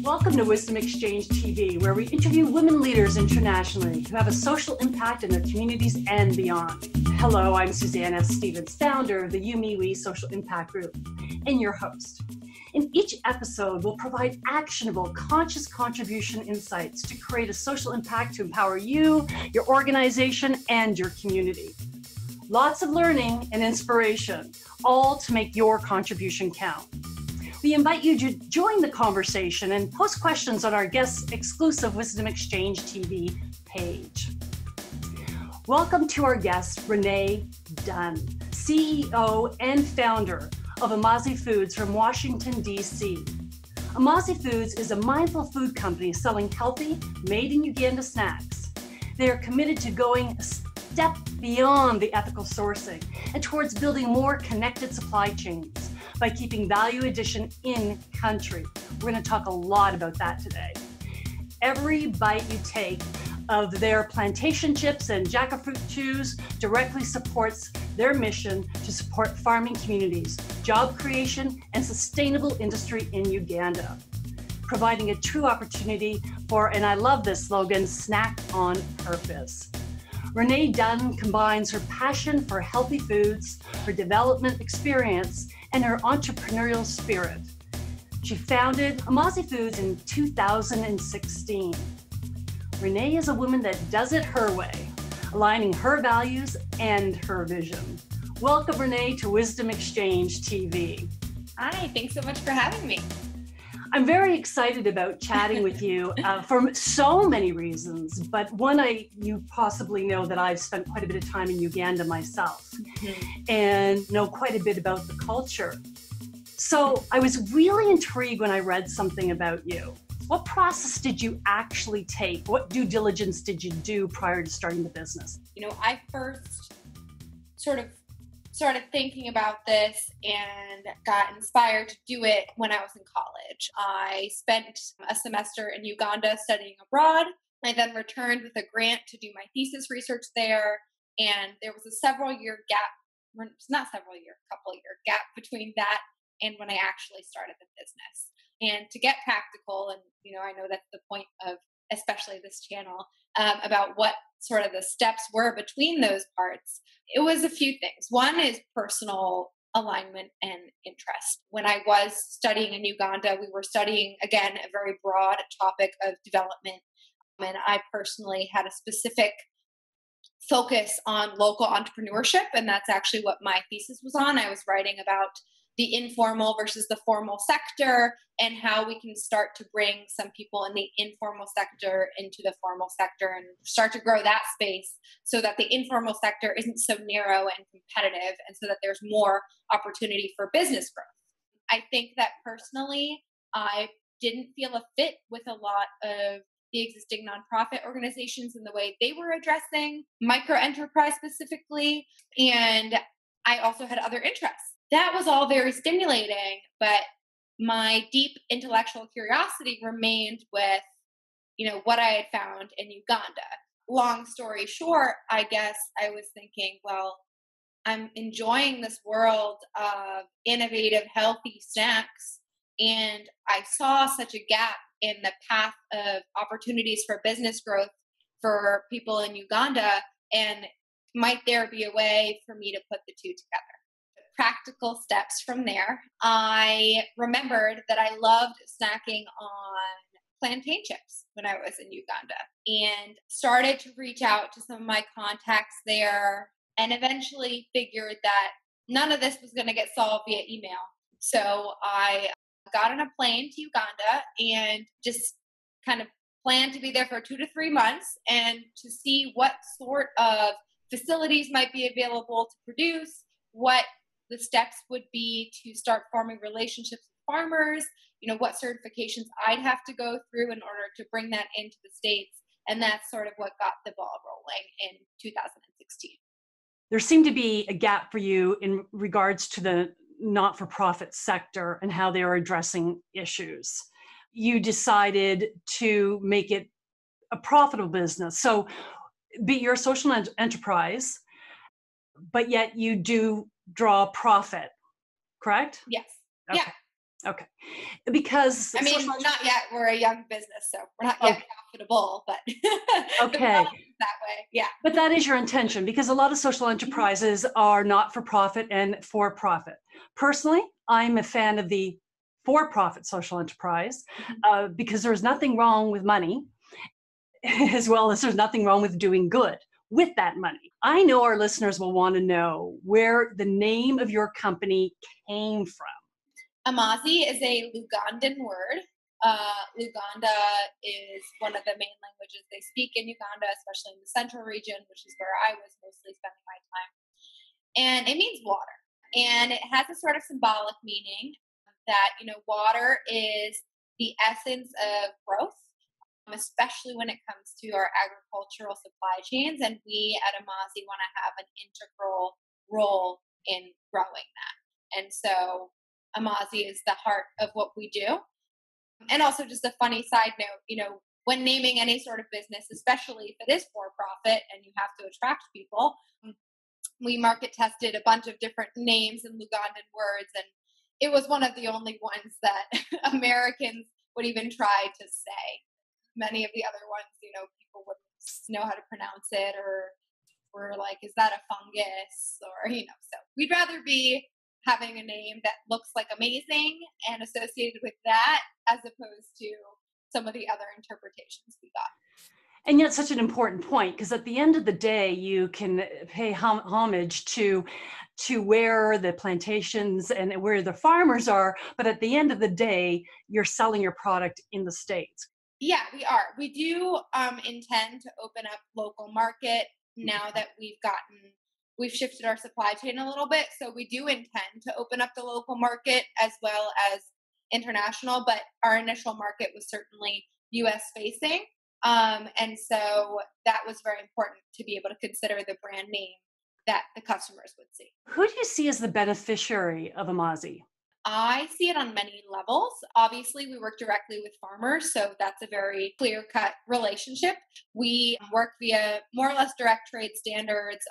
Welcome to Wisdom Exchange TV, where we interview women leaders internationally who have a social impact in their communities and beyond. Hello, I'm Suzanne F. founder of the YouMeWe Social Impact Group, and your host. In each episode, we'll provide actionable, conscious contribution insights to create a social impact to empower you, your organization, and your community. Lots of learning and inspiration, all to make your contribution count. We invite you to join the conversation and post questions on our guest exclusive Wisdom Exchange TV page. Welcome to our guest, Renee Dunn, CEO and founder of Amazi Foods from Washington, D.C. Amazi Foods is a mindful food company selling healthy, made-in-Uganda snacks. They are committed to going a step beyond the ethical sourcing and towards building more connected supply chains by keeping value addition in country. We're going to talk a lot about that today. Every bite you take of their Plantain Chips and Jackfruit Chews directly supports their mission to support farming communities, job creation, and sustainable industry in Uganda, providing a true opportunity for, and I love this slogan, snack on purpose. Renee Dunn combines her passion for healthy foods, her development experience, and her entrepreneurial spirit. She founded Amazi Foods in 2016. Renee is a woman that does it her way, aligning her values and her vision. Welcome, Renee, to Wisdom Exchange TV. Hi, thanks so much for having me. I'm very excited about chatting with you for so many reasons, but one, you possibly know that I've spent quite a bit of time in Uganda myself and know quite a bit about the culture. So I was really intrigued when I read something about you. What process did you actually take? What due diligence did you do prior to starting the business? I first sort of started thinking about this and got inspired to do it when I was in college. I spent a semester in Uganda studying abroad. I then returned with a grant to do my thesis research there. And there was a couple year gap between that and when I actually started the business. And to get practical, and I know that's the point of especially this channel, about what sort of the steps were between those parts, it was a few things. One is personal alignment and interest. When I was studying in Uganda, we were studying, again, a very broad topic of development. And I personally had a specific focus on local entrepreneurship. And that's actually what my thesis was on. I was writing about the informal versus the formal sector and how we can start to bring some people in the informal sector into the formal sector and start to grow that space so that the informal sector isn't so narrow and competitive and so that there's more opportunity for business growth. I think that personally, I didn't feel a fit with a lot of the existing nonprofit organizations and the way they were addressing micro enterprise specifically. And I also had other interests. That was all very stimulating, but my deep intellectual curiosity remained with, what I had found in Uganda. Long story short, I guess I was thinking, well, I'm enjoying this world of innovative, healthy snacks, and I saw such a gap in the path of opportunities for business growth for people in Uganda, and might there be a way for me to put the two together? Practical steps from there. I remembered that I loved snacking on plantain chips when I was in Uganda and started to reach out to some of my contacts there and eventually figured that none of this was going to get solved via email. So I got on a plane to Uganda and just kind of planned to be there for 2 to 3 months and to see what sort of facilities might be available to produce, what the steps would be to start forming relationships with farmers, what certifications I'd have to go through in order to bring that into the States. And that's sort of what got the ball rolling in 2016. There seemed to be a gap for you in regards to the not-for-profit sector and how they are addressing issues. You decided to make it a profitable business. So you're a social enterprise, but yet you do draw profit, correct? Yes. Okay. Yeah. Okay. Because I mean, not yet. We're a young business, so we're not yet profitable, but okay. That way. Yeah. But that is your intention, because a lot of social enterprises are not for profit and for profit. Personally, I'm a fan of the for-profit social enterprise because there's nothing wrong with money, as well as there's nothing wrong with doing good with that money. I know our listeners will want to know where the name of your company came from. Amazi is a Ugandan word. Uganda is one of the main languages they speak in Uganda, especially in the central region, which is where I was mostly spending my time. And it means water. And it has a sort of symbolic meaning that, water is the essence of growth, especially when it comes to our agricultural supply chains. And we at Amazi want to have an integral role in growing that. And so Amazi is the heart of what we do. And also just a funny side note, when naming any sort of business, especially if it is for profit and you have to attract people, we market tested a bunch of different names and Ugandan words, and it was one of the only ones that Americans would even try to say. Many of the other ones, people wouldn't know how to pronounce it, or were like, is that a fungus? Or, so we'd rather be having a name that looks like amazing and associated with that, as opposed to some of the other interpretations we got. And yet such an important point, because at the end of the day, you can pay homage to where the plantations and where the farmers are, but at the end of the day, you're selling your product in the States. Yeah, we are. We do intend to open up local market now that we've shifted our supply chain a little bit. So we do intend to open up the local market as well as international, but our initial market was certainly US facing. And so that was very important to be able to consider the brand name that the customers would see. Who do you see as the beneficiary of Amazi? I see it on many levels. Obviously, we work directly with farmers, so that's a very clear-cut relationship. We work via more or less direct trade standards,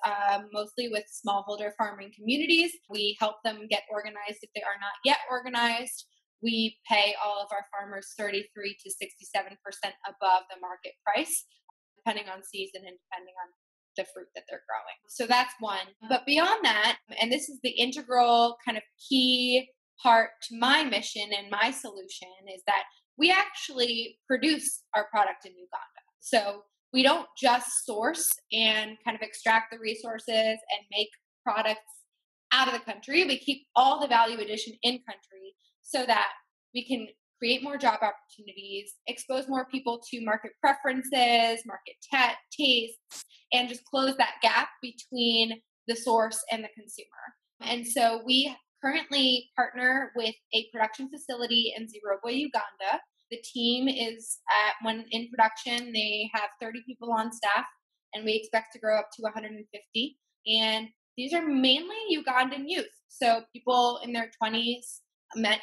mostly with smallholder farming communities. We help them get organized if they are not yet organized. We pay all of our farmers 33 to 67% above the market price, depending on season and depending on the fruit that they're growing. So that's one. But beyond that, and this is the integral kind of key part to my mission and my solution, is that we actually produce our product in Uganda. So we don't just source and kind of extract the resources and make products out of the country. We keep all the value addition in country so that we can create more job opportunities, expose more people to market preferences, market tastes, and just close that gap between the source and the consumer. And so we currently partner with a production facility in Zirogwe, Uganda. The team is when in production, they have 30 people on staff, and we expect to grow up to 150. And these are mainly Ugandan youth. So people in their 20s.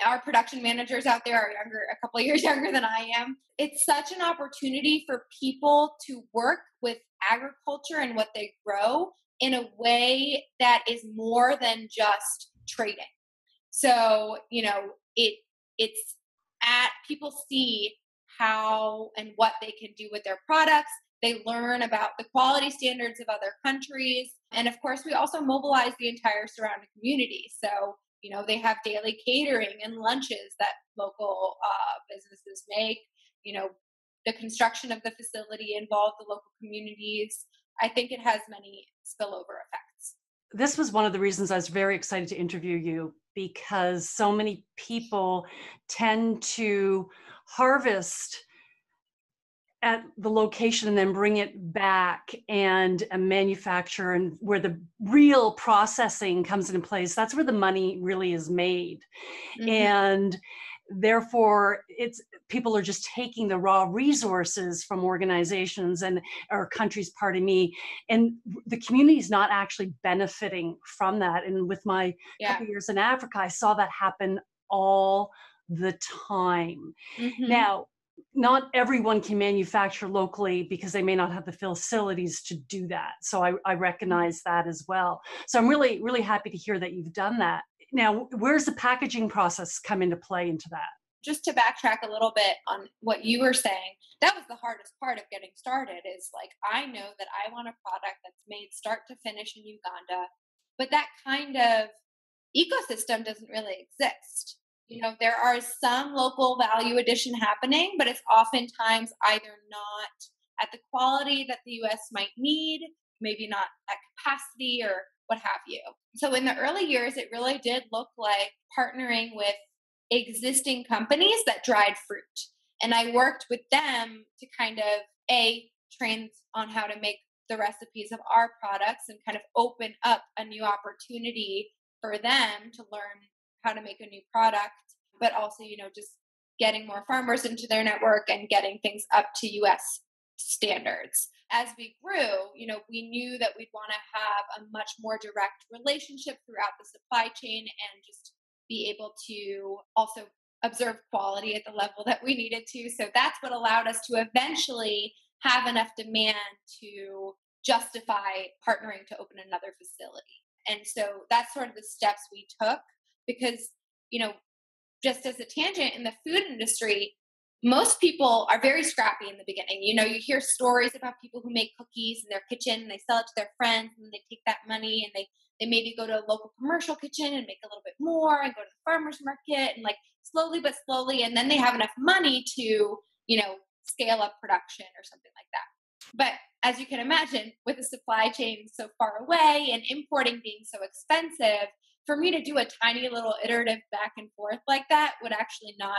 Our production managers out there are younger, a couple of years younger than I am. It's such an opportunity for people to work with agriculture and what they grow in a way that is more than just trading. So, people see how and what they can do with their products. They learn about the quality standards of other countries. And of course, we also mobilize the entire surrounding community. So, they have daily catering and lunches that local businesses make. The construction of the facility involved the local communities. I think it has many spillover effects. This was one of the reasons I was very excited to interview you, because so many people tend to harvest at the location and then bring it back and manufacture, and where the real processing comes into place. That's where the money really is made. Mm-hmm. And therefore people are just taking the raw resources from organizations or countries, pardon me, and the community is not actually benefiting from that. And with my couple years in Africa, I saw that happen all the time. Mm-hmm. Now, not everyone can manufacture locally because they may not have the facilities to do that. So I recognize that as well. So I'm really, really happy to hear that you've done that. Now, where's the packaging process come into play into that? Just to backtrack a little bit on what you were saying, that was the hardest part of getting started is like, I know that I want a product that's made start to finish in Uganda, but that kind of ecosystem doesn't really exist. There are some local value addition happening, but it's oftentimes either not at the quality that the US might need, maybe not at capacity or what have you. So in the early years, it really did look like partnering with existing companies that dried fruit. And I worked with them to kind of train on how to make the recipes of our products and kind of open up a new opportunity for them to learn how to make a new product, but also, just getting more farmers into their network and getting things up to US standards. As we grew, we knew that we'd want to have a much more direct relationship throughout the supply chain and just be able to also observe quality at the level that we needed to. So that's what allowed us to eventually have enough demand to justify partnering to open another facility. And so that's sort of the steps we took because, just as a tangent in the food industry, most people are very scrappy in the beginning. You hear stories about people who make cookies in their kitchen and they sell it to their friends and they take that money and they maybe go to a local commercial kitchen and make a little bit more and go to the farmer's market and like slowly but slowly. And then they have enough money to, scale up production or something like that. But as you can imagine, with the supply chain so far away and importing being so expensive, for me to do a tiny little iterative back and forth like that would actually not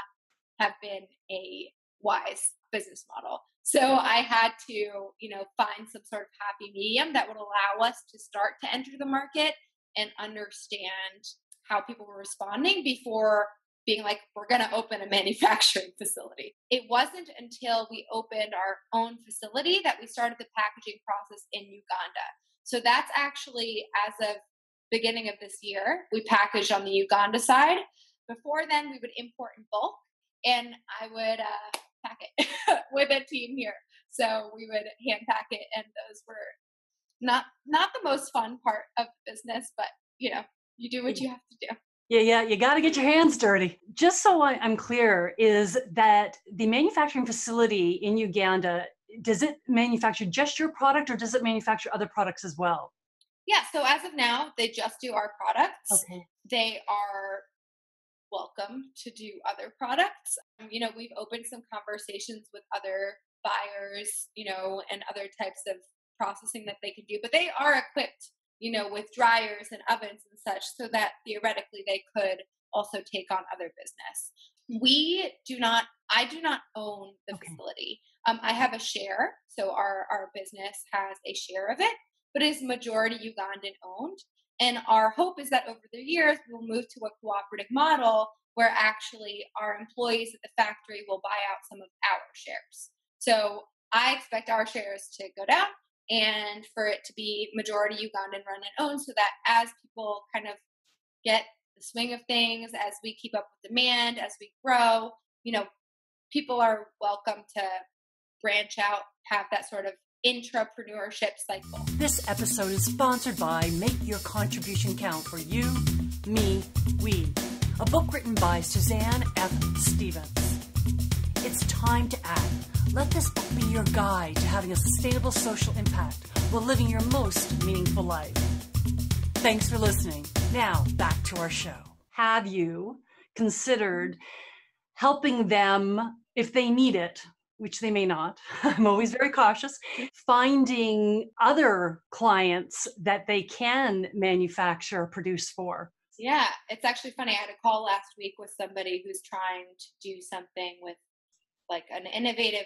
have been a wise business model. So I had to, find some sort of happy medium that would allow us to start to enter the market and understand how people were responding before being like, we're going to open a manufacturing facility. It wasn't until we opened our own facility that we started the packaging process in Uganda. So that's actually, as of beginning of this year, we packaged on the Uganda side. Before then, we would import in bulk, and I would pack it with a team here. So we would hand pack it, and those were not the most fun part of the business, but you do what you have to do. Yeah, you got to get your hands dirty. Just so I'm clear, is that the manufacturing facility in Uganda, does it manufacture just your product or does it manufacture other products as well? Yeah, so as of now, they just do our products. Okay. They are welcome to do other products. We've opened some conversations with other buyers, and other types of processing that they can do, but they are equipped with dryers and ovens and such so that theoretically they could also take on other business. I do not own the facility. I have a share. So our business has a share of it, but it is majority Ugandan owned. And our hope is that over the years, we'll move to a cooperative model where actually our employees at the factory will buy out some of our shares. So I expect our shares to go down and for it to be majority Ugandan run and owned so that as people kind of get the swing of things, as we keep up with demand, as we grow, people are welcome to branch out, have that sort of intrapreneurship cycle. This episode is sponsored by Make Your Contribution Count for You, Me, We, a book written by Suzanne F. Stevens. It's time to act. Let this book be your guide to having a sustainable social impact while living your most meaningful life. Thanks for listening. Now, back to our show. Have you considered helping them if they need it, which they may not? I'm always very cautious. Finding other clients that they can manufacture, produce for. Yeah, it's actually funny. I had a call last week with somebody who's trying to do something with like an innovative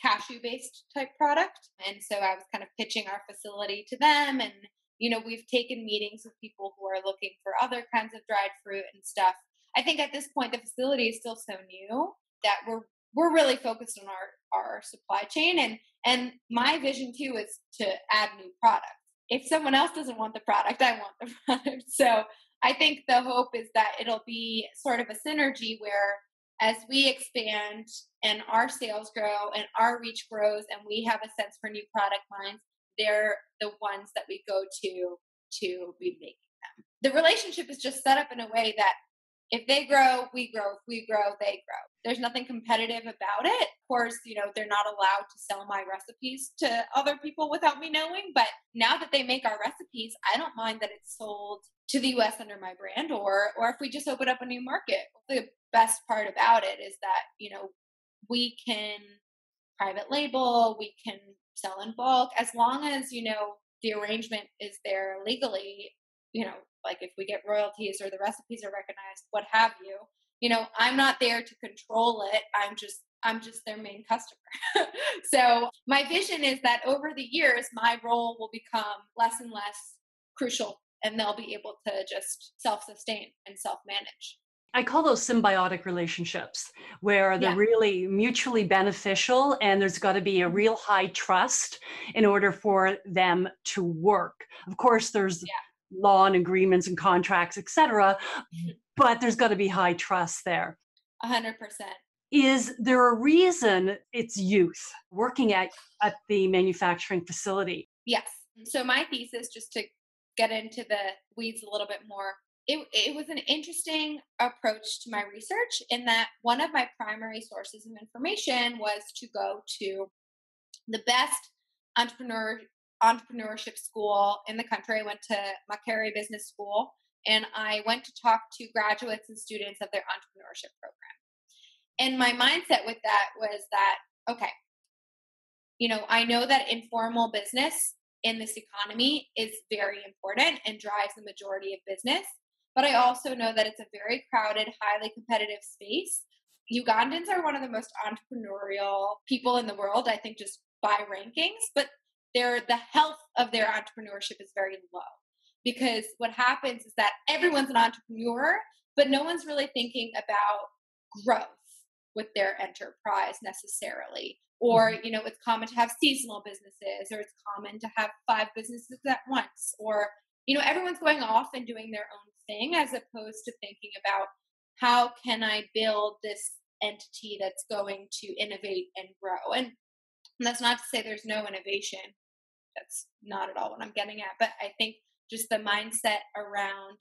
cashew-based type product. And so I was kind of pitching our facility to them. And, we've taken meetings with people who are looking for other kinds of dried fruit and stuff. I think at this point, the facility is still so new that we're really focused on our supply chain. And my vision too is to add new products. If someone else doesn't want the product, I want the product. So I think the hope is that it'll be sort of a synergy where as we expand and our sales grow and our reach grows and we have a sense for new product lines, they're the ones that we go to be making them. the relationship is just set up in a way that if they grow, we grow. If we grow, they grow. There's nothing competitive about it. Of course, they're not allowed to sell my recipes to other people without me knowing. But now that they make our recipes, I don't mind that it's sold to the US under my brand, or if we just open up a new market. The best part about it is that, we can private label, we can sell in bulk, as long as, the arrangement is there legally, like if we get royalties or the recipes are recognized, what have you, I'm not there to control it. I'm just their main customer. So my vision is that over the years, my role will become less and less crucial, and they'll be able to just self-sustain and self-manage. I call those symbiotic relationships where they're really mutually beneficial, and there's got to be a real high trust in order for them to work. Of course, there's law and agreements and contracts, etc., but there's got to be high trust there. 100%. Is there a reason it's youth working at the manufacturing facility? Yes. So my thesis, just to get into the weeds a little bit more, it was an interesting approach to my research, in that one of my primary sources of information was to go to the best entrepreneurship school in the country. I went to Makerere Business School, and I went to talk to graduates and students of their entrepreneurship program. And my mindset with that was that, okay, I know that informal business in this economy is very important and drives the majority of business. But I also know that it's a very crowded, highly competitive space. Ugandans are one of the most entrepreneurial people in the world, I think, just by rankings, but the health of their entrepreneurship is very low, because what happens is that everyone's an entrepreneur, but no one's really thinking about growth with their enterprise necessarily. Or, it's common to have seasonal businesses, or it's common to have 5 businesses at once, or, everyone's going off and doing their own thing, as opposed to thinking about how can I build this entity that's going to innovate and grow. And that's not to say there's no innovation. That's not at all what I'm getting at. But I think just the mindset around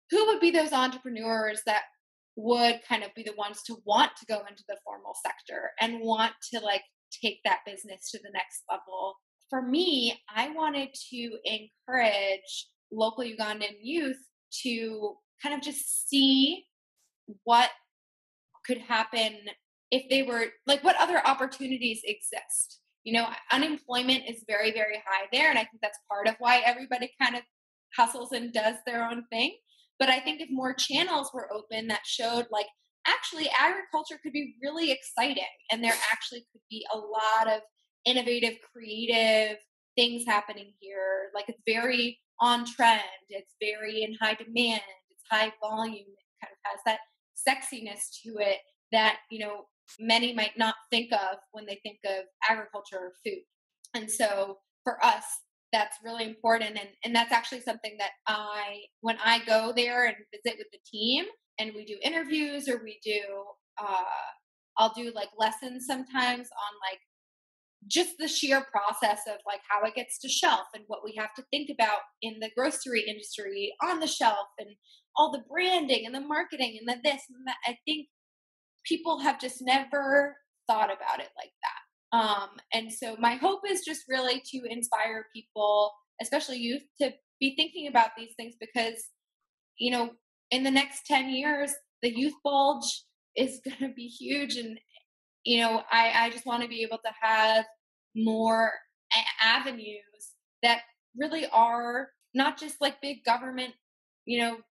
who would be those entrepreneurs that would kind of be the ones to want to go into the formal sector and want to take that business to the next level. For me, I wanted to encourage local Ugandan youth to kind of just see what could happen if they were what other opportunities exist. Unemployment is very, very high there. And I think that's part of why everybody kind of hustles and does their own thing. But I think if more channels were open that showed actually agriculture could be really exciting, and there actually could be a lot of innovative, creative things happening here. It's very on trend. It's very in high demand. It's high volume. It kind of has that sexiness to it that, many might not think of when they think of agriculture or food. And so for us, that's really important. And that's actually something that when I go there and visit with the team and we do interviews, or I'll do lessons sometimes on just the sheer process of how it gets to shelf and what we have to think about in the grocery industry on the shelf, and all the branding and the marketing and the this and that. I think people have just never thought about it like that. And so my hope is just really to inspire people, especially youth, to be thinking about these things, because, in the next 10 years, the youth bulge is going to be huge. And, I just want to be able to have more avenues that really are not just big government,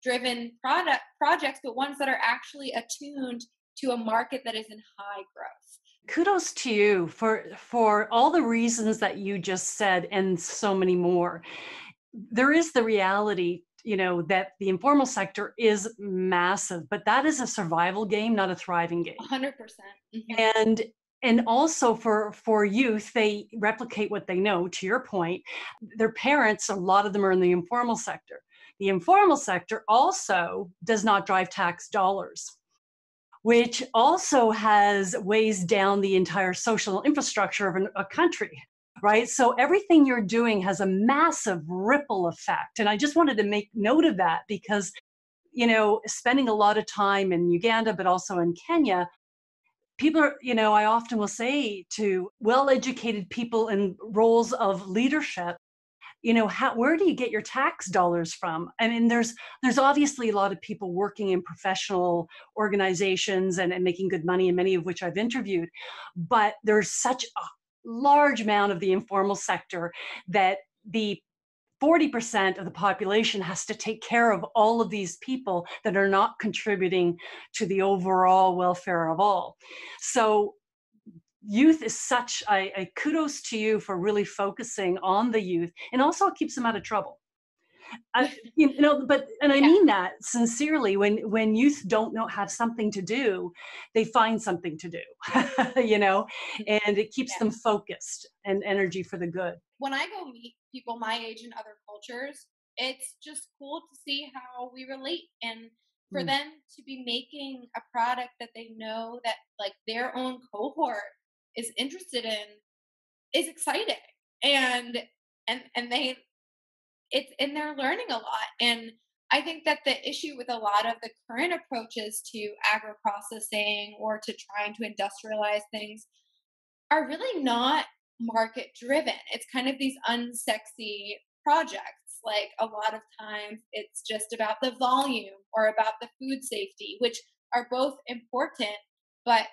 driven projects, but ones that are actually attuned to a market that is in high growth. Kudos to you for all the reasons that you just said, and so many more. There is the reality, that the informal sector is massive, but that is a survival game, not a thriving game. 100%. Mm-hmm. And also for youth, they replicate what they know. To your point, their parents, a lot of them are in the informal sector. The informal sector also does not drive tax dollars, which also weighs down the entire social infrastructure of a country. right? So everything you're doing has a massive ripple effect. And I just wanted to make note of that because, spending a lot of time in Uganda, but also in Kenya, people are, I often will say to well-educated people in roles of leadership, where do you get your tax dollars from? I mean, there's obviously a lot of people working in professional organizations and making good money, and many of which I've interviewed, but there's such a large amount of the informal sector that the 40% of the population has to take care of all of these people that are not contributing to the overall welfare of all. So youth is such a kudos to you for really focusing on the youth, and also it keeps them out of trouble. I mean that sincerely. When youth don't have something to do, they find something to do, and it keeps them focused and energy for the good. When I go meet people my age in other cultures, it's just cool to see how we relate, and for them to be making a product that they know that like their own cohort is interested in is exciting, and they're learning a lot. And I think that the issue with a lot of the current approaches to agro-processing or to trying to industrialize things are really not market driven. It's kind of these unsexy projects. Like a lot of times it's just about the volume or about the food safety, which are both important, but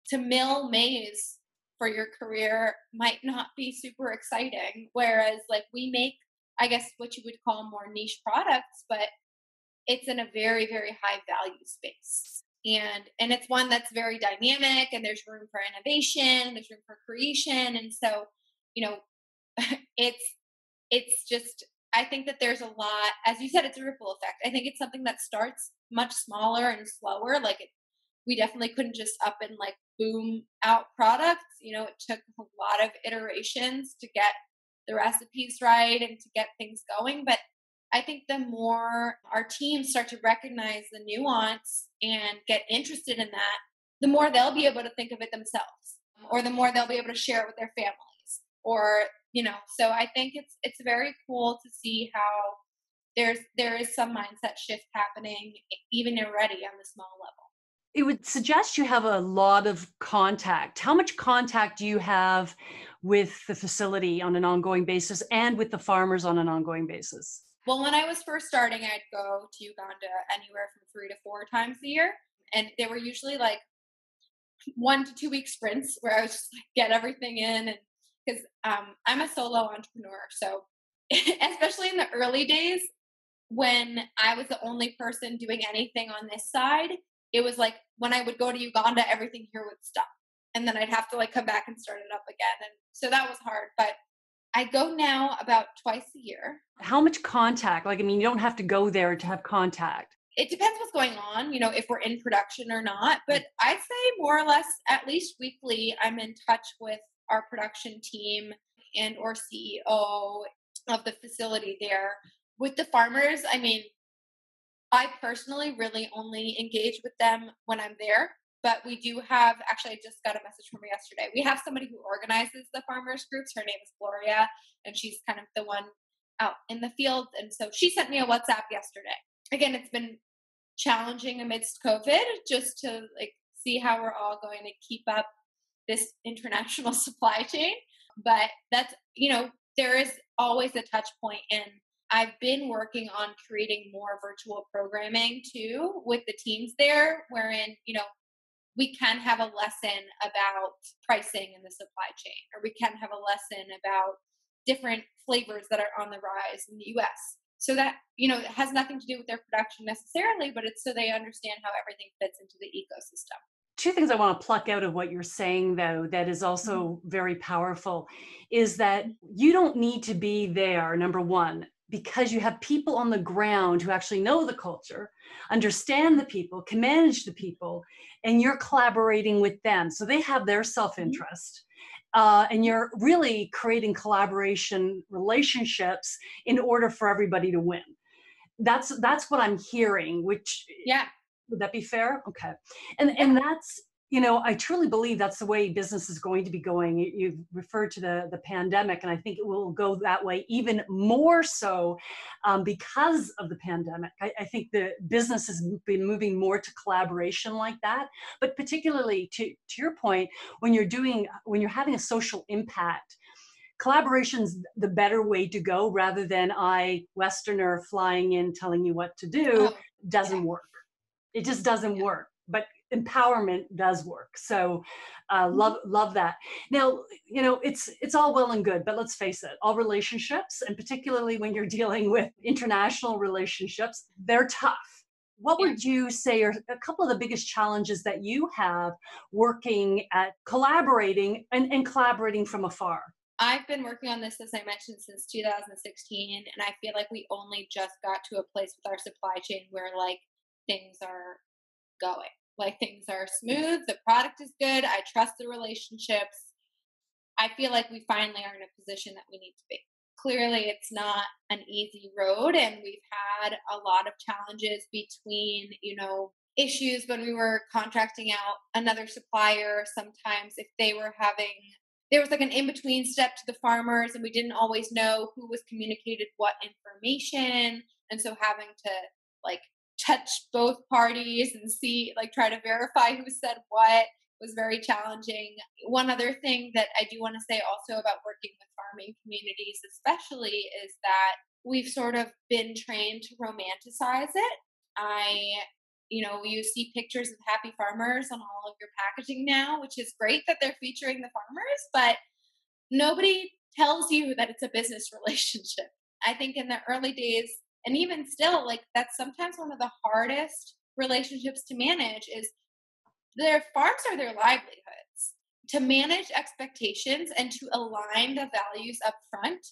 to mill maize for your career might not be super exciting. Whereas like we make, I guess, what you would call more niche products, but it's in a very, very high value space. And it's one that's very dynamic, and there's room for innovation, there's room for creation. And so, it's just, I think that there's a lot, as you said, it's a ripple effect. I think it's something that starts much smaller and slower. We definitely couldn't just up and like boom out products. It took a lot of iterations to get the recipes right and to get things going. But I think the more our teams start to recognize the nuance and get interested in that, the more they'll be able to think of it themselves, or the more they'll be able to share it with their families, or, so I think it's very cool to see how there is some mindset shift happening even already on the small level. It would suggest you have a lot of contact. How much contact do you have with the facility on an ongoing basis and with the farmers on an ongoing basis? Well, when I was first starting, I'd go to Uganda anywhere from 3 to 4 times a year. And they were usually like 1 to 2 week sprints where I was just like, get everything in. And because I'm a solo entrepreneur. So especially in the early days when I was the only person doing anything on this side, it was like when I would go to Uganda, everything here would stop. And then I'd have to like come back and start it up again. And so that was hard. But I go now about twice a year. How much contact? You don't have to go there to have contact. It depends what's going on, if we're in production or not. But I'd say more or less at least weekly, I'm in touch with our production team and or CEO of the facility there. With the farmers, I personally really only engage with them when I'm there. But we do have, actually, I just got a message from her yesterday. We have somebody who organizes the farmers groups. Her name is Gloria, and she's kind of the one out in the field. And so she sent me a WhatsApp yesterday. Again, it's been challenging amidst COVID just to like see how we're all going to keep up this international supply chain. But that's, there is always a touch point. And I've been working on creating more virtual programming too with the teams there, wherein, we can have a lesson about pricing in the supply chain, or we can have a lesson about different flavors that are on the rise in the US. So that, it has nothing to do with their production necessarily, but it's so they understand how everything fits into the ecosystem. 2 things I want to pluck out of what you're saying, though, that is also very powerful, is that you don't need to be there, number one, because you have people on the ground who actually know the culture, understand the people, can manage the people, and you're collaborating with them. So they have their self-interest. And you're really creating collaboration relationships in order for everybody to win. That's what I'm hearing, which, yeah. Would that be fair? Okay. And that's I truly believe that's the way business is going to be going. You've referred to the pandemic, and I think it will go that way even more so because of the pandemic. I think the business has been moving more to collaboration like that. But particularly to your point, when you're having a social impact, collaboration's the better way to go rather than Westerner flying in telling you what to do. Oh, yeah. Doesn't work. It just doesn't work. But empowerment does work. So Mhm. love that. Now, it's all well and good, but let's face it, all relationships, and particularly when you're dealing with international relationships, they're tough. What Yeah. would you say are a couple of the biggest challenges that you have working at collaborating and collaborating from afar? I've been working on this, as I mentioned, since 2016, and I feel like we only just got to a place with our supply chain where like things are going. Like things are smooth, the product is good, I trust the relationships. I feel like we finally are in a position that we need to be. Clearly, it's not an easy road, and we've had a lot of challenges between, issues when we were contracting out another supplier. Sometimes, if there was like an in between step to the farmers, and we didn't always know who was communicated what information. And so, having to like touch both parties and see, like, try to verify who said what was very challenging. One other thing that I do want to say also about working with farming communities, especially, is that we've sort of been trained to romanticize it. You see pictures of happy farmers on all of your packaging now, which is great that they're featuring the farmers, but nobody tells you that it's a business relationship. I think in the early days, and even still, like that's sometimes one of the hardest relationships to manage is their farms are their livelihoods. To manage expectations and to align the values up front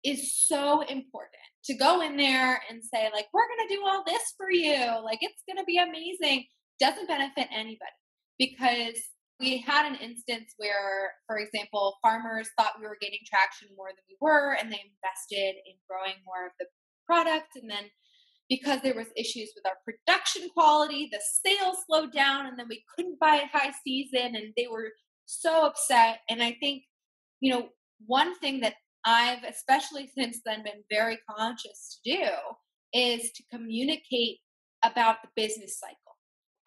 is so important. To go in there and say, like, we're going to do all this for you, like, it's going to be amazing, doesn't benefit anybody. Because we had an instance where, for example, farmers thought we were gaining traction more than we were, and they invested in growing more of the product. And then because there was issues with our production quality, the sales slowed down, and then we couldn't buy at high season, and they were so upset. And I think, one thing that I've, especially since then, been very conscious to do is to communicate about the business cycle,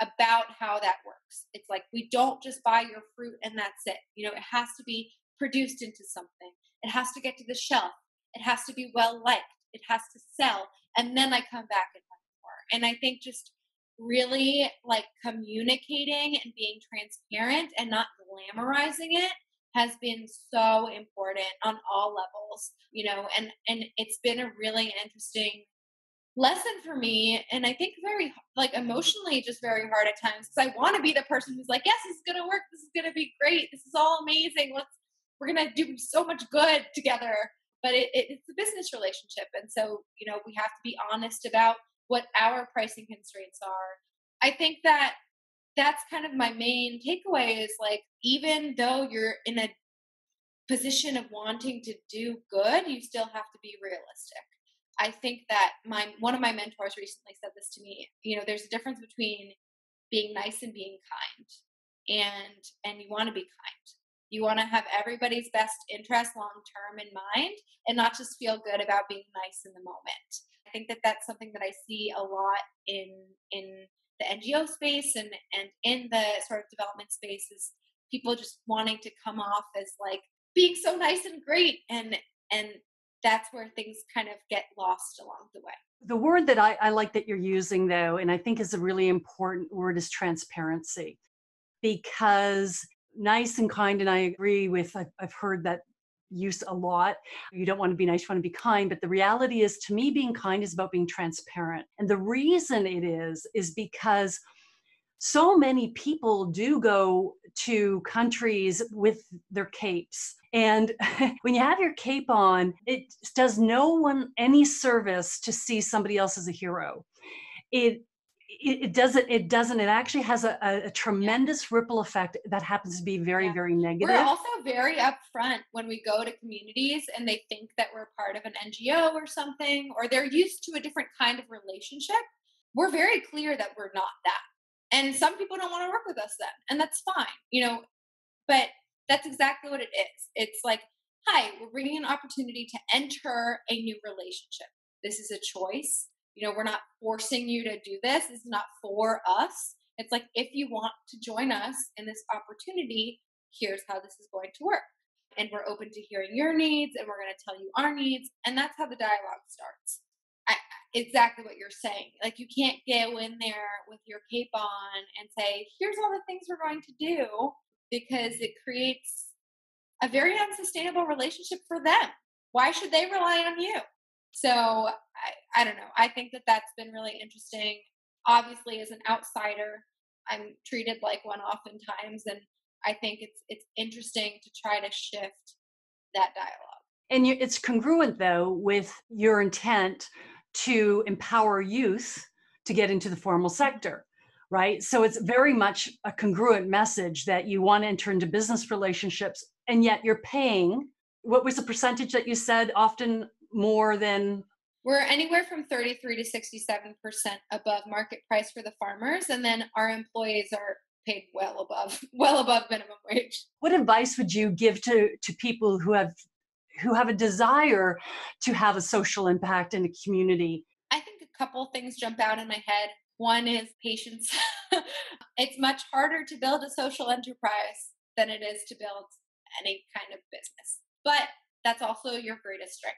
about how that works. It's like, we don't just buy your fruit and that's it. It has to be produced into something. It has to get to the shelf. It has to be well liked. It has to sell. And then I come back and buy more. And I think just really like communicating and being transparent and not glamorizing it has been so important on all levels, and it's been a really interesting lesson for me. And I think very like emotionally just very hard at times, because I want to be the person who's like, yes, this is going to work, this is going to be great, this is all amazing, we're going to do so much good together. But it's a business relationship, and so we have to be honest about what our pricing constraints are. I think that that's kind of my main takeaway, is like, even though you're in a position of wanting to do good, you still have to be realistic. I think that one of my mentors recently said this to me. There's a difference between being nice and being kind, and you want to be kind. You want to have everybody's best interest long term in mind, and not just feel good about being nice in the moment. I think that that's something that I see a lot in the NGO space and in the sort of development space, is people just wanting to come off as like being so nice and great, and that's where things kind of get lost along the way. The word that I like that you're using, though, and I think is a really important word, is transparency. Because nice and kind, and I agree with, I've heard that use a lot. You don't want to be nice, you want to be kind. But the reality is, to me, being kind is about being transparent. And the reason it is because so many people do go to countries with their capes. And when you have your cape on, it does no one any service to see somebody else as a hero. It it actually has a Yeah. tremendous ripple effect that happens to be very, Yeah. very We're negative. also very upfront when we go to communities and they think that we're part of an NGO or something, or they're used to a different kind of relationship. We're very clear that we're not that. And some people don't want to work with us then, and that's fine, but that's exactly what it is. It's like, hi, we're bringing an opportunity to enter a new relationship. This is a choice. We're not forcing you to do this. This is not for us. It's like, if you want to join us in this opportunity, here's how this is going to work. And we're open to hearing your needs, and we're going to tell you our needs. And that's how the dialogue starts. Exactly what you're saying. Like, you can't go in there with your cape on and say, here's all the things we're going to do, because it creates a very unsustainable relationship for them. Why should they rely on you? So I don't know. I think that that's been really interesting. Obviously, as an outsider, I'm treated like one oftentimes, and I think it's interesting to try to shift that dialogue. And it's congruent, though, with your intent to empower youth to get into the formal sector, right? So it's very much a congruent message that you want to enter into business relationships, and yet you're paying, what was the percentage that you said, often more than? We're anywhere from 33 to 67% above market price for the farmers, and then our employees are paid well above minimum wage. What advice would you give to people who have a desire to have a social impact in a community? I think a couple things jump out in my head. One is patience. It's much harder to build a social enterprise than it is to build any kind of business. But that's also your greatest strength.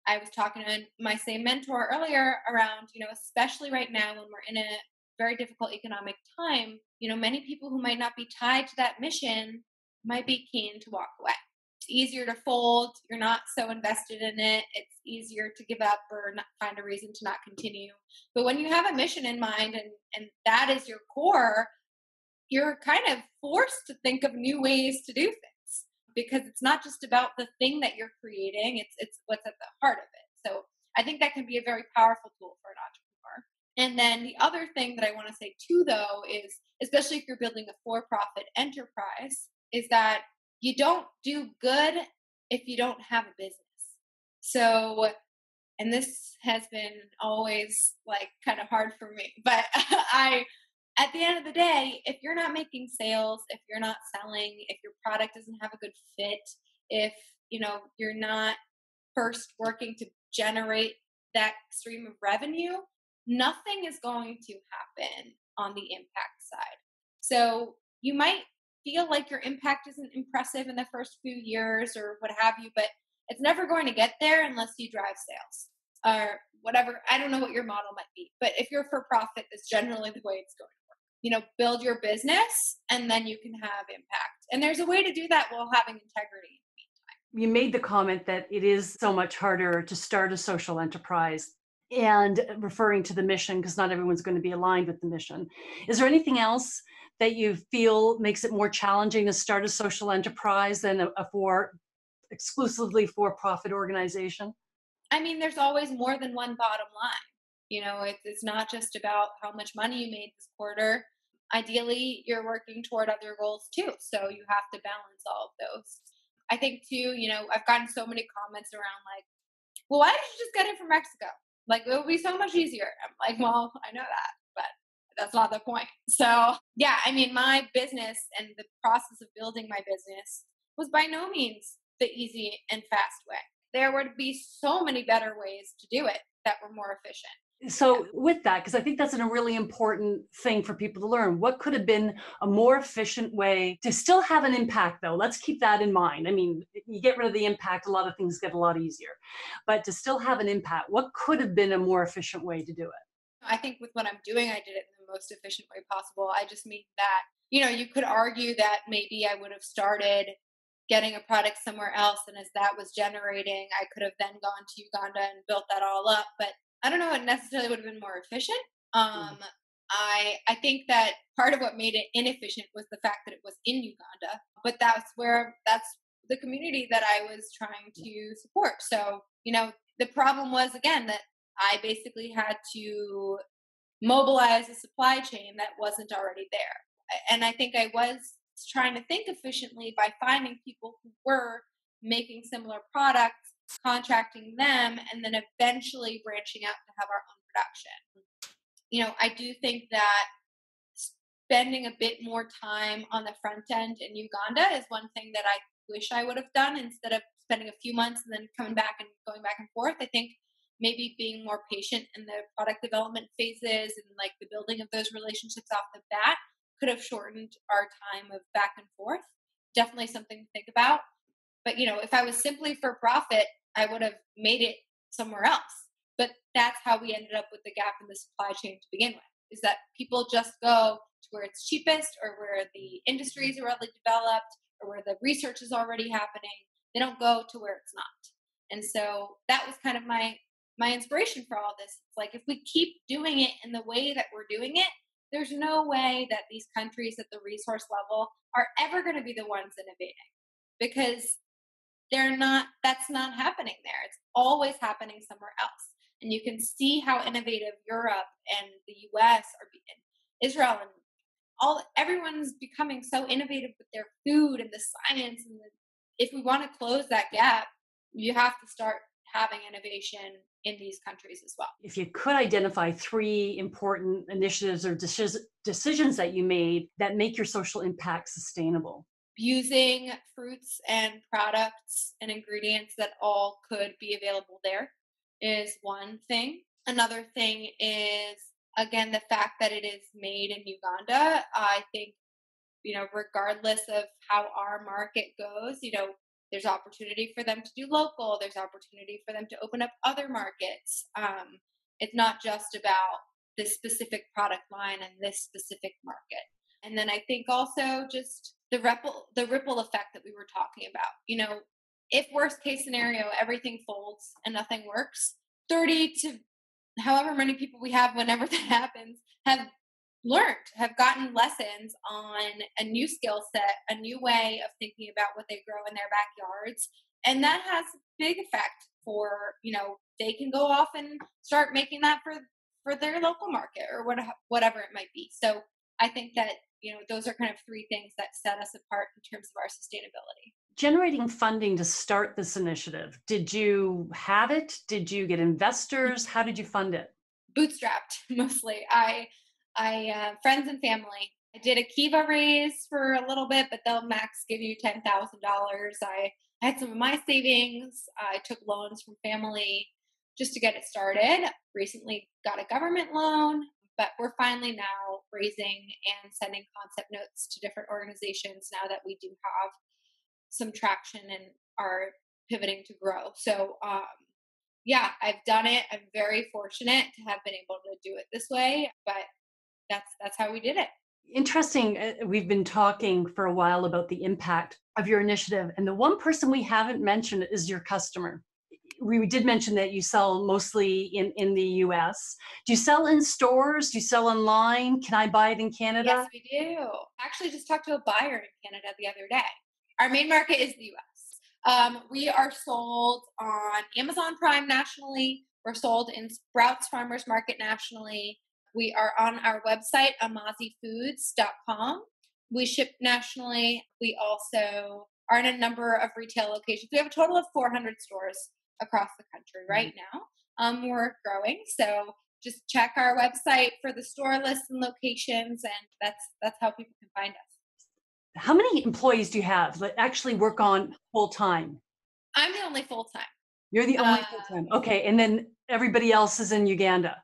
I was talking to my same mentor earlier around, especially right now when we're in a very difficult economic time, many people who might not be tied to that mission might be keen to walk away. It's easier to fold. You're not so invested in it. It's easier to give up or not find a reason to not continue. But when you have a mission in mind and that is your core, you're kind of forced to think of new ways to do things, because it's not just about the thing that you're creating. It's what's at the heart of it. So I think that can be a very powerful tool for an entrepreneur. And then the other thing that I want to say too, though, is especially if you're building a for-profit enterprise, is that you don't do good if you don't have a business. So, and this has been always like kind of hard for me, but at the end of the day, if you're not making sales, if you're not selling, if your product doesn't have a good fit, if, you're not first working to generate that stream of revenue, nothing is going to happen on the impact side. So you might feel like your impact isn't impressive in the first few years or what have you, but it's never going to get there unless you drive sales or whatever. I don't know what your model might be, but if you're for profit, that's generally the way it's going to work. Build your business and then you can have impact. And there's a way to do that while having integrity. You made the comment that it is so much harder to start a social enterprise, and referring to the mission, because not everyone's going to be aligned with the mission. Is there anything else that you feel makes it more challenging to start a social enterprise than a exclusively for-profit organization? I mean, there's always more than one bottom line. It's not just about how much money you made this quarter. Ideally, you're working toward other goals too. So you have to balance all of those. I think too, I've gotten so many comments around like, well, why didn't you just get it from Mexico? Like, it would be so much easier. I'm like, well, I know that, but that's not the point. So yeah, I mean, my business and the process of building my business was by no means the easy and fast way. There would be so many better ways to do it that were more efficient. So with that, because I think that's a really important thing for people to learn, what could have been a more efficient way to still have an impact, though? Let's keep that in mind. I mean, you get rid of the impact, a lot of things get a lot easier. But to still have an impact, what could have been a more efficient way to do it? I think with what I'm doing, I did it in the most efficient way possible. I just mean that, you could argue that maybe I would have started getting a product somewhere else, and as that was generating, I could have then gone to Uganda and built that all up. But I don't know, it necessarily would have been more efficient. I think that part of what made it inefficient was the fact that it was in Uganda, but that's the community that I was trying to support. So, the problem was, again, that I basically had to mobilize a supply chain that wasn't already there. And I think I was trying to think efficiently by finding people who were making similar products, contracting them, and then eventually branching out to have our own production. I do think that spending a bit more time on the front end in Uganda is one thing that I wish I would have done instead of spending a few months and then coming back and going back and forth. I think maybe being more patient in the product development phases and like the building of those relationships off the bat could have shortened our time of back and forth. Definitely something to think about. But, if I was simply for profit, I would have made it somewhere else. But that's how we ended up with the gap in the supply chain to begin with, is that people just go to where it's cheapest or where the industries are already developed or where the research is already happening. They don't go to where it's not. And so that was kind of my inspiration for all this. It's like, if we keep doing it in the way that we're doing it, there's no way that these countries at the resource level are ever going to be the ones innovating, because that's not happening there. It's always happening somewhere else. And you can see how innovative Europe and the US and Israel and everyone's becoming so innovative with their food and the science. And if we want to close that gap, you have to start having innovation in these countries as well. If you could identify 3 important initiatives or decisions that you made that make your social impact sustainable. Using fruits and products and ingredients that all could be available there is one thing. Another thing is, again, the fact that it is made in Uganda. I think, regardless of how our market goes, there's opportunity for them to do local. There's opportunity for them to open up other markets. It's not just about this specific product line and this specific market. And then I think also just the ripple effect that we were talking about. If worst case scenario, everything folds and nothing works, 30 to however many people we have whenever that happens have gotten lessons on a new skill set, a new way of thinking about what they grow in their backyards. And that has a big effect for, they can go off and start making that for their local market or whatever it might be. So I think that, those are kind of 3 things that set us apart in terms of our sustainability. Generating funding to start this initiative. Did you have it? Did you get investors? How did you fund it? Bootstrapped, mostly. I friends and family. I did a Kiva raise for a little bit, but they'll max give you $10,000. I had some of my savings. I took loans from family just to get it started. Recently got a government loan, but we're finally now raising and sending concept notes to different organizations now that we do have some traction and are pivoting to grow. So, I've done it. I'm very fortunate to have been able to do it this way, but that's how we did it. Interesting. We've been talking for a while about the impact of your initiative, and the one person we haven't mentioned is your customer. We did mention that you sell mostly in the US. Do you sell in stores? Do you sell online? Can I buy it in Canada? Yes, we do. Actually, just talked to a buyer in Canada the other day. Our main market is the US. We are sold on Amazon Prime nationally. We're sold in Sprouts Farmers Market nationally. We are on our website, amazifoods.com. We ship nationally. We also are in a number of retail locations. We have a total of 400 stores across the country right now. We're growing, so just check our website for the store lists and locations, and that's how people can find us. How many employees do you have that actually work on full time? I'm the only full time. You're the only full time. Okay, and then everybody else is in Uganda.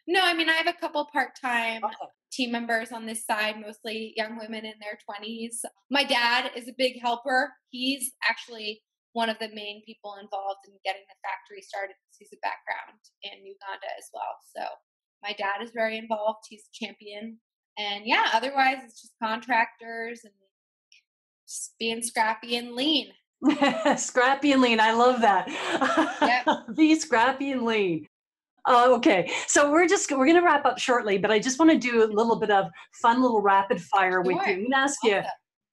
No, I mean, I have a couple part-time team members on this side, mostly young women in their 20s. My dad is a big helper. He's actually one of the main people involved in getting the factory started because he's a background in Uganda as well. So my dad is very involved. He's a champion. And otherwise it's just contractors and just being scrappy and lean. Scrappy and lean. I love that. Yep. Be scrappy and lean. Okay, so we're going to wrap up shortly, but I just want to do a little bit of fun little rapid fire with you. I'm going to ask you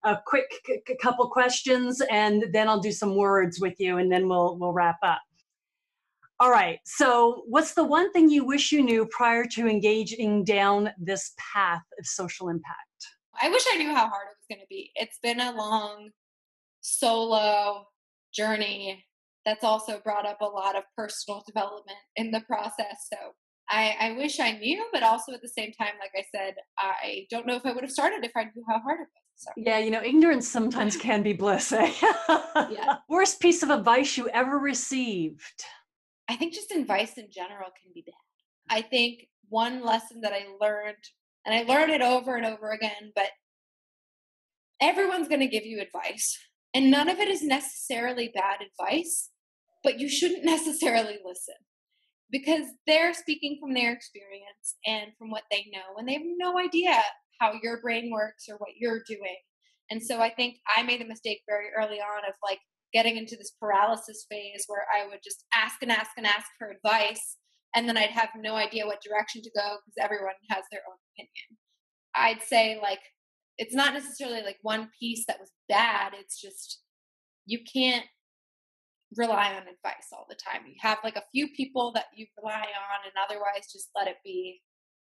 a quick couple questions, and then I'll do some words with you, and then we'll wrap up. All right, so what's the one thing you wish you knew prior to engaging down this path of social impact? I wish I knew how hard it was going to be. It's been a long solo journey that's also brought up a lot of personal development in the process. So I wish I knew, but also at the same time, like I said, I don't know if I would have started if I knew how hard it was. So Yeah, ignorance sometimes can be bliss, eh? yeah, Worst piece of advice you ever received? I think just advice in general can be bad. I think one lesson that I learned, and I learned it over and over again, but everyone's going to give you advice, and none of it is necessarily bad advice, but you shouldn't necessarily listen because they're speaking from their experience and from what they know, and they have no idea how your brain works or what you're doing. And so I think I made the mistake very early on of like getting into this paralysis phase where I would just ask and ask and ask for advice, and then I'd have no idea what direction to go because everyone has their own opinion. I'd say like it's not necessarily like one piece that was bad. It's just you can't rely on advice all the time. You have like a few people that you rely on, and otherwise just let it be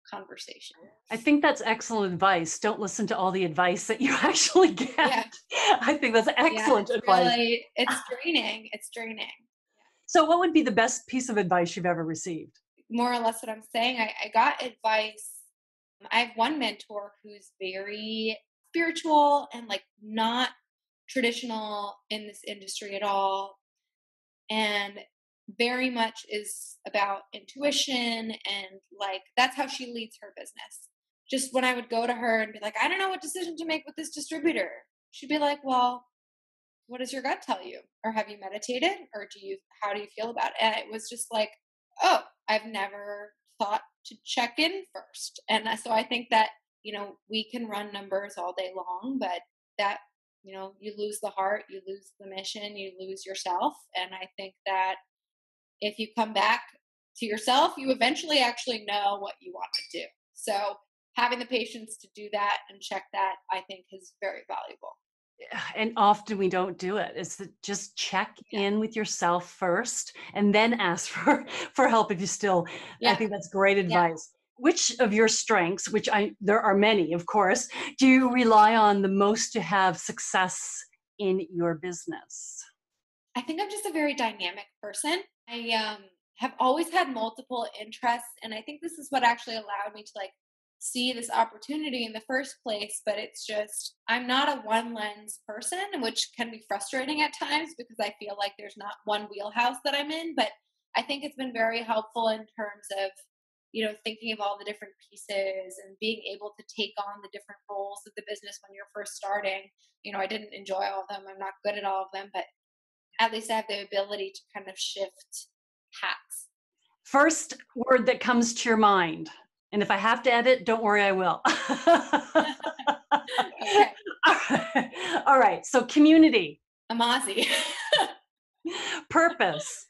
conversation. I think that's excellent advice. Don't listen to all the advice that you actually get. Yeah. I think that's excellent advice. Really, it's draining. It's draining. So what would be the best piece of advice you've ever received? More or less what I'm saying. I got advice. I have one mentor who's very spiritual and like not traditional in this industry at all, and very much is about intuition, and like that's how she leads her business. Just when I would go to her and be like, I don't know what decision to make with this distributor, she'd be like, well, what does your gut tell you? Or have you meditated? Or how do you feel about it? And it was just like, oh, I've never thought to check in first. And so I think that, we can run numbers all day long, but that, you lose the heart, you lose the mission, you lose yourself. And I think that if you come back to yourself, you eventually actually know what you want to do. So having the patience to do that and check that, I think is very valuable. And often we don't do it. It's just check in with yourself first and then ask for help if you still, I think that's great advice. Which of your strengths, there are many, of course, do you rely on the most to have success in your business? I think I'm just a very dynamic person. I have always had multiple interests, and I think this is what actually allowed me to like see this opportunity in the first place. But it's just, I'm not a one lens person, which can be frustrating at times because I feel like there's not one wheelhouse that I'm in. But I think it's been very helpful in terms of, thinking of all the different pieces and being able to take on the different roles of the business when you're first starting. I didn't enjoy all of them. I'm not good at all of them, but at least I have the ability to kind of shift hats. First word that comes to your mind. And if I have to edit, don't worry, I will. Okay. All right. So community. Amazi. Purpose.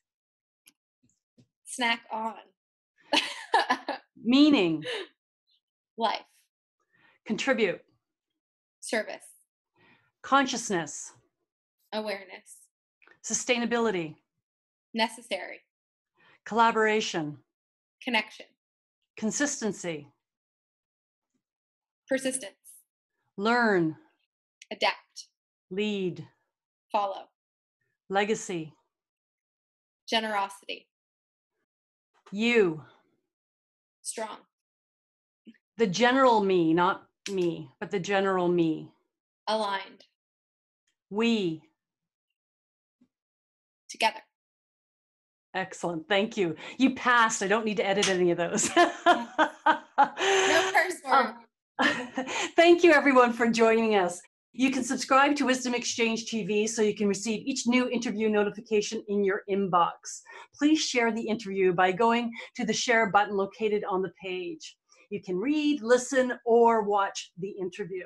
Snack on. Meaning. Life. Contribute. Service. Consciousness. Awareness. Sustainability. Necessary. Collaboration. Connection. Consistency. Persistence. Learn. Adapt. Lead. Follow. Legacy. Generosity. You. Strong. The general me, not me, but the general me. Aligned. We. Together. Excellent. Thank you. You passed. I don't need to edit any of those. No curse word. Thank you, everyone, for joining us. You can subscribe to Wisdom Exchange TV so you can receive each new interview notification in your inbox. Please share the interview by going to the share button located on the page. You can read, listen, or watch the interview.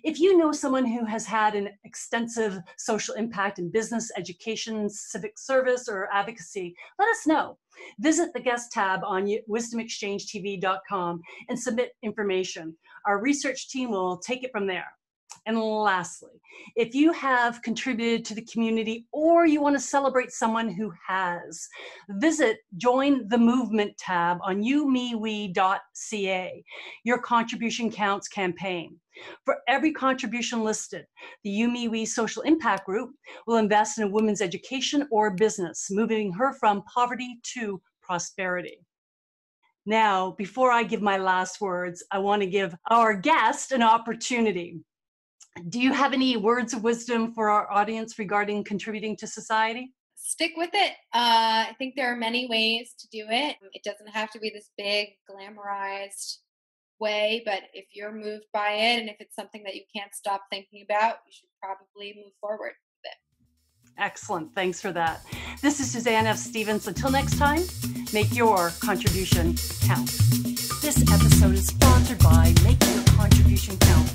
If you know someone who has had an extensive social impact in business, education, civic service, or advocacy, let us know. Visit the guest tab on wisdomexchangetv.com and submit information. Our research team will take it from there. And lastly, if you have contributed to the community or you want to celebrate someone who has, visit Join the Movement tab on YouMeWe.ca, Your Contribution Counts campaign. For every contribution listed, the YouMeWe Social Impact Group will invest in a woman's education or business, moving her from poverty to prosperity. Now, before I give my last words, I want to give our guest an opportunity. Do you have any words of wisdom for our audience regarding contributing to society? Stick with it. I think there are many ways to do it. It doesn't have to be this big, glamorized way, but if you're moved by it and if it's something that you can't stop thinking about, you should probably move forward with it. Excellent. Thanks for that. This is Suzanne F. Stevens. Until next time, make your contribution count. This episode is sponsored by Make Your Contribution Count.